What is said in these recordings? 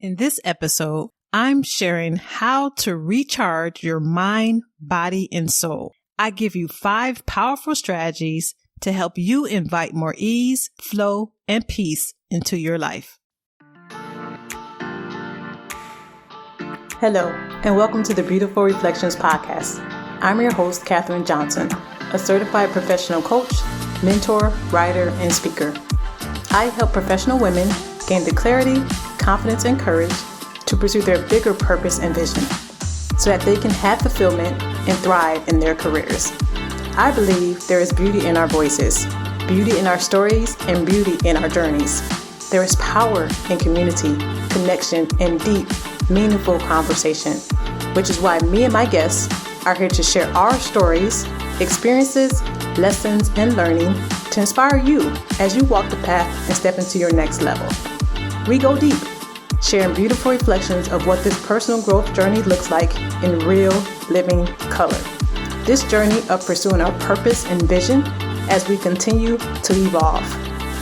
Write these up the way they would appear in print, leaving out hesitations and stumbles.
In this episode, I'm sharing how to recharge your mind, body, and soul. I give you 5 powerful strategies to help you invite more ease, flow, and peace into your life. Hello, and welcome to the Beautiful Reflections podcast. I'm your host, Katherine Johnson, a certified professional coach, mentor, writer, and speaker. I help professional women gain the clarity, confidence, and courage to pursue their bigger purpose and vision so that they can have fulfillment and thrive in their careers. I believe there is beauty in our voices, beauty in our stories, and beauty in our journeys. There is power in community, connection, and deep, meaningful conversation, which is why me and my guests are here to share our stories, experiences, lessons, and learning to inspire you as you walk the path and step into your next level. We go deep, sharing beautiful reflections of what this personal growth journey looks like in real, living color. This journey of pursuing our purpose and vision as we continue to evolve.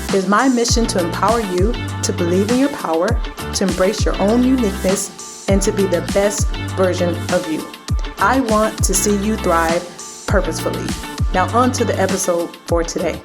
It is my mission to empower you to believe in your power, to embrace your own uniqueness, and to be the best version of you. I want to see you thrive purposefully. Now on to the episode for today.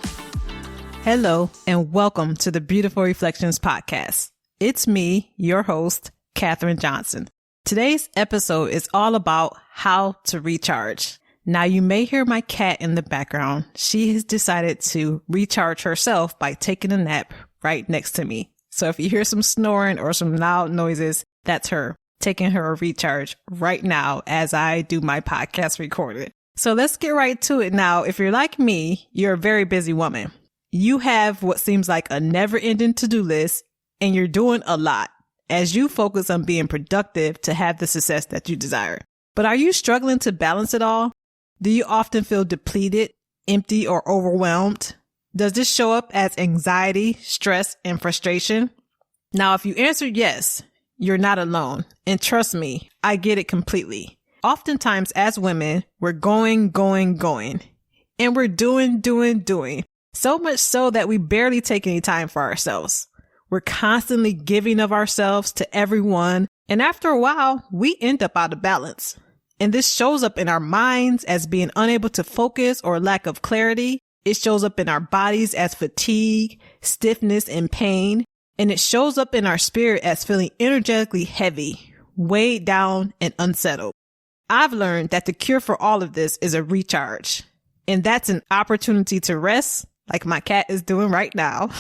Hello, and welcome to the Beautiful Reflections podcast. It's me, your host, Katherine Johnson. Today's episode is all about how to recharge. Now, you may hear my cat in the background. She has decided to recharge herself by taking a nap right next to me. So if you hear some snoring or some loud noises, that's her taking her recharge right now as I do my podcast recording. So let's get right to it now. If you're like me, you're a very busy woman. You have what seems like a never-ending to-do list, and you're doing a lot as you focus on being productive to have the success that you desire. But are you struggling to balance it all? Do you often feel depleted, empty, or overwhelmed? Does this show up as anxiety, stress, and frustration? Now, if you answered yes, you're not alone. And trust me, I get it completely. Oftentimes as women, we're going. And we're doing. So much so that we barely take any time for ourselves. We're constantly giving of ourselves to everyone. And after a while, we end up out of balance. And this shows up in our minds as being unable to focus or lack of clarity. It shows up in our bodies as fatigue, stiffness, and pain. And it shows up in our spirit as feeling energetically heavy, weighed down, and unsettled. I've learned that the cure for all of this is a recharge. And that's an opportunity to rest, like my cat is doing right now,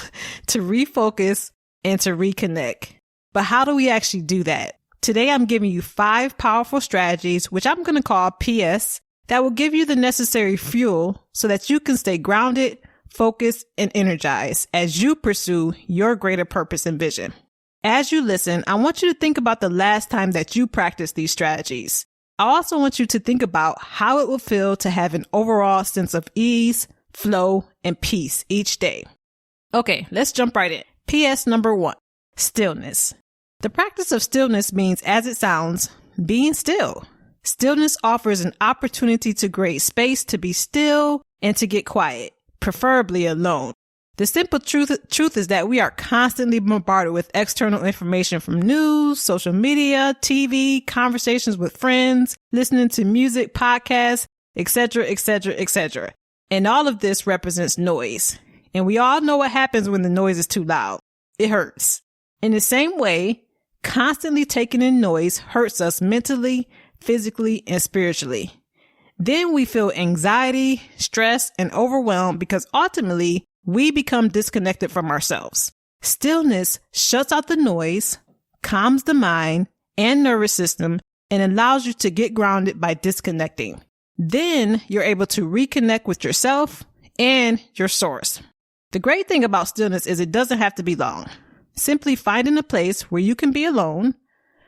to refocus and to reconnect. But how do we actually do that? Today, I'm giving you 5 powerful strategies, which I'm going to call PS, that will give you the necessary fuel so that you can stay grounded, focused, and energized as you pursue your greater purpose and vision. As you listen, I want you to think about the last time that you practiced these strategies. I also want you to think about how it will feel to have an overall sense of ease, flow, and peace each day. Okay, let's jump right in. PS number 1, stillness. The practice of stillness means, as it sounds, being still. Stillness offers an opportunity to create space to be still and to get quiet, preferably alone. The simple truth is that we are constantly bombarded with external information from news, social media, TV, conversations with friends, listening to music, podcasts, etc. And all of this represents noise. And we all know what happens when the noise is too loud. It hurts. In the same way, constantly taking in noise hurts us mentally, physically, and spiritually. Then we feel anxiety, stress, and overwhelmed because ultimately we become disconnected from ourselves. Stillness shuts out the noise, calms the mind and nervous system, and allows you to get grounded by disconnecting. Then you're able to reconnect with yourself and your source. The great thing about stillness is it doesn't have to be long. Simply finding a place where you can be alone,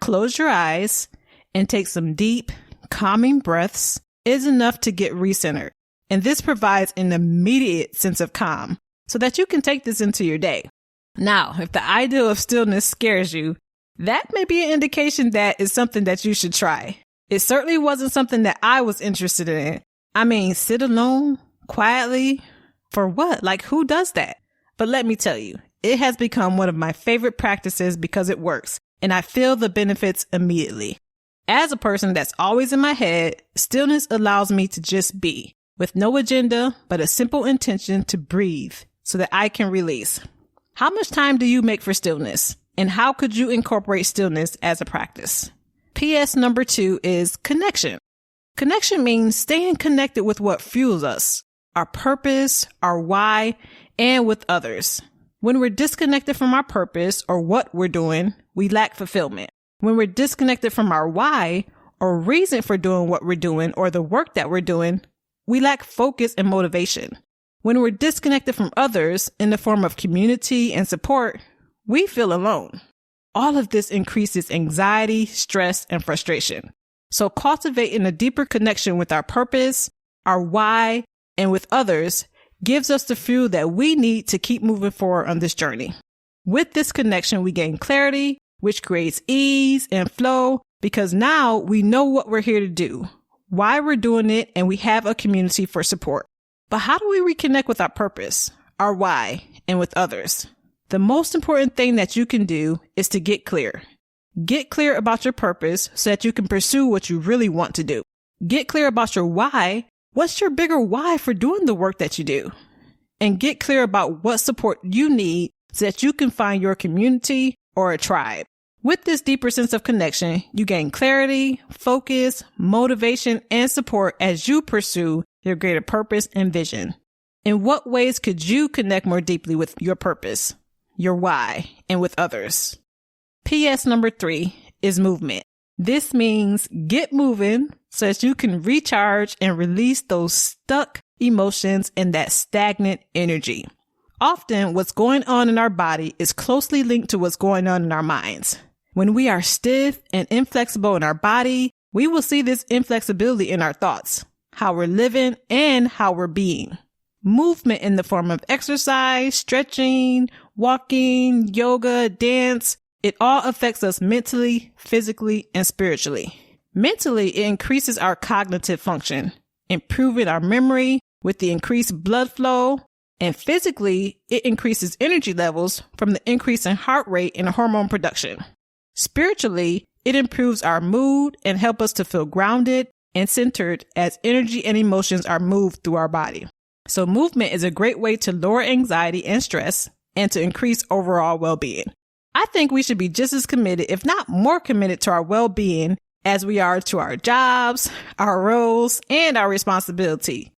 close your eyes, and take some deep, calming breaths is enough to get recentered. And this provides an immediate sense of calm so that you can take this into your day. Now, if the idea of stillness scares you, that may be an indication that it's something that you should try. It certainly wasn't something that I was interested in. I mean, sit alone, quietly, for what? Like, who does that? But let me tell you, it has become one of my favorite practices because it works. and I feel the benefits immediately. As a person that's always in my head, stillness allows me to just be, with no agenda, but a simple intention to breathe so that I can release. How much time do you make for stillness? And how could you incorporate stillness as a practice? PS number 2 is connection. Connection means staying connected with what fuels us, our purpose, our why, and with others. When we're disconnected from our purpose or what we're doing, we lack fulfillment. When we're disconnected from our why or reason for doing what we're doing or the work that we're doing, we lack focus and motivation. When we're disconnected from others in the form of community and support, we feel alone. All of this increases anxiety, stress, and frustration. So cultivating a deeper connection with our purpose, our why, and with others gives us the fuel that we need to keep moving forward on this journey. With this connection, we gain clarity, which creates ease and flow because now we know what we're here to do, why we're doing it, and we have a community for support. But how do we reconnect with our purpose, our why, and with others? The most important thing that you can do is to get clear. Get clear about your purpose so that you can pursue what you really want to do. Get clear about your why. What's your bigger why for doing the work that you do? And get clear about what support you need so that you can find your community or a tribe. With this deeper sense of connection, you gain clarity, focus, motivation, and support as you pursue your greater purpose and vision. In what ways could you connect more deeply with your purpose, your why, and with others? PS number 3 is movement. This means get moving so that you can recharge and release those stuck emotions and that stagnant energy. Often, what's going on in our body is closely linked to what's going on in our minds. When we are stiff and inflexible in our body, we will see this inflexibility in our thoughts, how we're living, and how we're being. Movement in the form of exercise, stretching, walking, yoga, dance, it all affects us mentally, physically, and spiritually. Mentally, it increases our cognitive function, improving our memory with the increased blood flow. And physically, it increases energy levels from the increase in heart rate and hormone production. Spiritually, it improves our mood and helps us to feel grounded and centered as energy and emotions are moved through our body. So movement is a great way to lower anxiety and stress and to increase overall well-being. I think we should be just as committed, if not more committed, to our well-being as we are to our jobs, our roles, and our responsibility.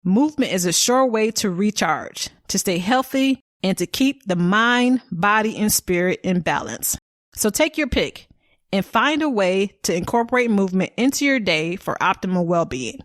Movement is a sure way to recharge, to stay healthy, and to keep the mind, body, and spirit in balance. So take your pick and find a way to incorporate movement into your day for optimal well-being.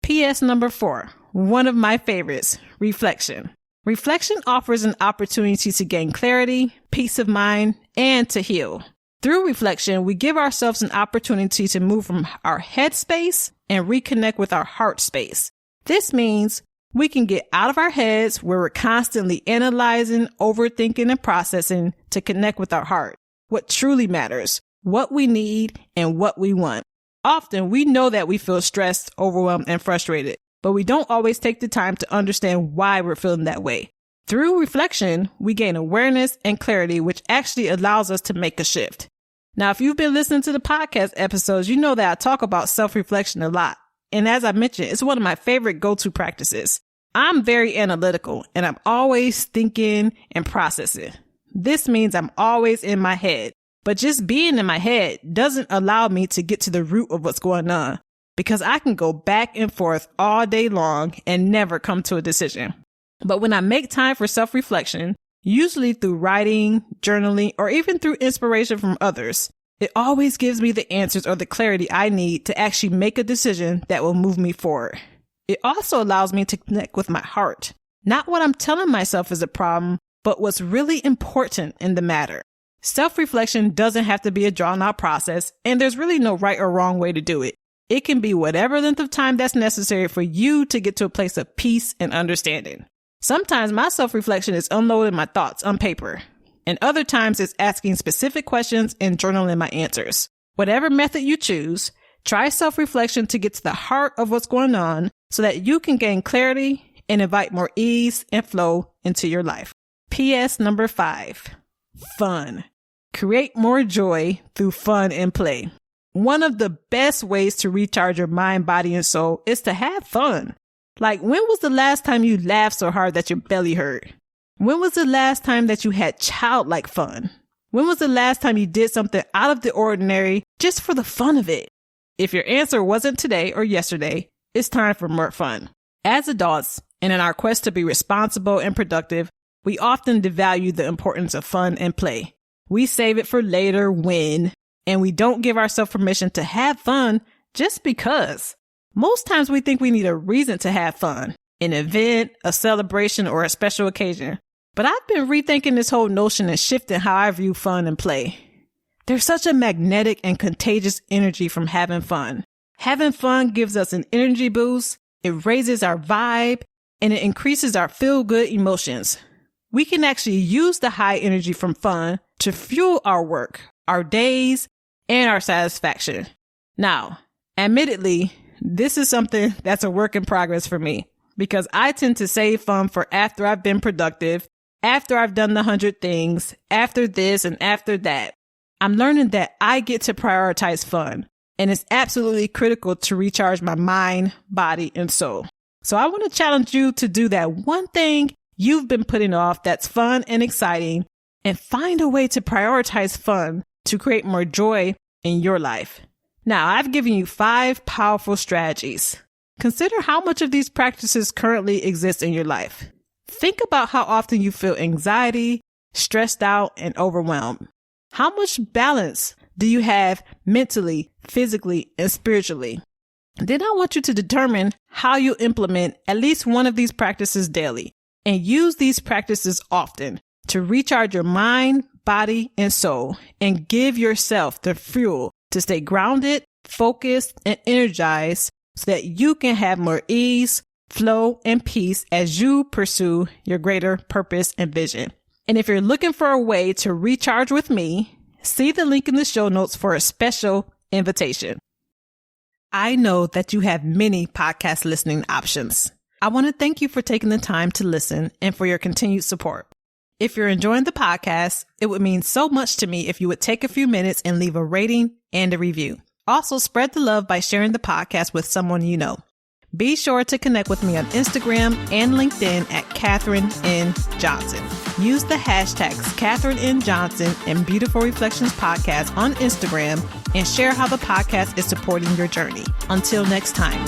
PS number 4, one of my favorites, reflection. Reflection offers an opportunity to gain clarity, peace of mind, and to heal. Through reflection, we give ourselves an opportunity to move from our head space and reconnect with our heart space. This means we can get out of our heads where we're constantly analyzing, overthinking, and processing to connect with our heart, what truly matters, what we need, and what we want. Often, we know that we feel stressed, overwhelmed, and frustrated, but we don't always take the time to understand why we're feeling that way. Through reflection, we gain awareness and clarity, which actually allows us to make a shift. Now, if you've been listening to the podcast episodes, you know that I talk about self-reflection a lot. And as I mentioned, it's one of my favorite go-to practices. I'm very analytical and I'm always thinking and processing. This means I'm always in my head, but just being in my head doesn't allow me to get to the root of what's going on because I can go back and forth all day long and never come to a decision. But when I make time for self-reflection, usually through writing, journaling, or even through inspiration from others, it always gives me the answers or the clarity I need to actually make a decision that will move me forward. It also allows me to connect with my heart. Not what I'm telling myself is a problem, but what's really important in the matter. Self-reflection doesn't have to be a drawn-out process, and there's really no right or wrong way to do it. It can be whatever length of time that's necessary for you to get to a place of peace and understanding. Sometimes my self-reflection is unloading my thoughts on paper, and other times it's asking specific questions and journaling my answers. Whatever method you choose, try self-reflection to get to the heart of what's going on so that you can gain clarity and invite more ease and flow into your life. PS number 5, fun. Create more joy through fun and play. One of the best ways to recharge your mind, body, and soul is to have fun. Like, when was the last time you laughed so hard that your belly hurt? When was the last time that you had childlike fun? When was the last time you did something out of the ordinary just for the fun of it? If your answer wasn't today or yesterday, it's time for more fun. As adults, and in our quest to be responsible and productive, we often devalue the importance of fun and play. We save it for later when, and we don't give ourselves permission to have fun just because. Most times we think we need a reason to have fun, an event, a celebration, or a special occasion. But I've been rethinking this whole notion and shifting how I view fun and play. There's such a magnetic and contagious energy from having fun. Having fun gives us an energy boost, it raises our vibe, and it increases our feel-good emotions. We can actually use the high energy from fun to fuel our work, our days, and our satisfaction. Now, admittedly, this is something that's a work in progress for me because I tend to save fun for after I've been productive, after I've done the 100 things, after this and after that. I'm learning that I get to prioritize fun, and it's absolutely critical to recharge my mind, body, and soul. So I want to challenge you to do that one thing you've been putting off that's fun and exciting, and find a way to prioritize fun to create more joy in your life. Now, I've given you 5 powerful strategies. Consider how much of these practices currently exist in your life. Think about how often you feel anxiety, stressed out, and overwhelmed. How much balance do you have mentally, physically, and spiritually? Then I want you to determine how you implement at least one of these practices daily and use these practices often to recharge your mind, body, and soul and give yourself the fuel to stay grounded, focused, and energized so that you can have more ease, flow, and peace as you pursue your greater purpose and vision. And if you're looking for a way to recharge with me, see the link in the show notes for a special invitation. I know that you have many podcast listening options. I want to thank you for taking the time to listen and for your continued support. If you're enjoying the podcast, it would mean so much to me if you would take a few minutes and leave a rating and a review. Also, spread the love by sharing the podcast with someone you know. Be sure to connect with me on Instagram and LinkedIn at Katherine N Johnson. Use the hashtags Katherine N Johnson and Beautiful Reflections Podcast on Instagram and share how the podcast is supporting your journey. Until next time.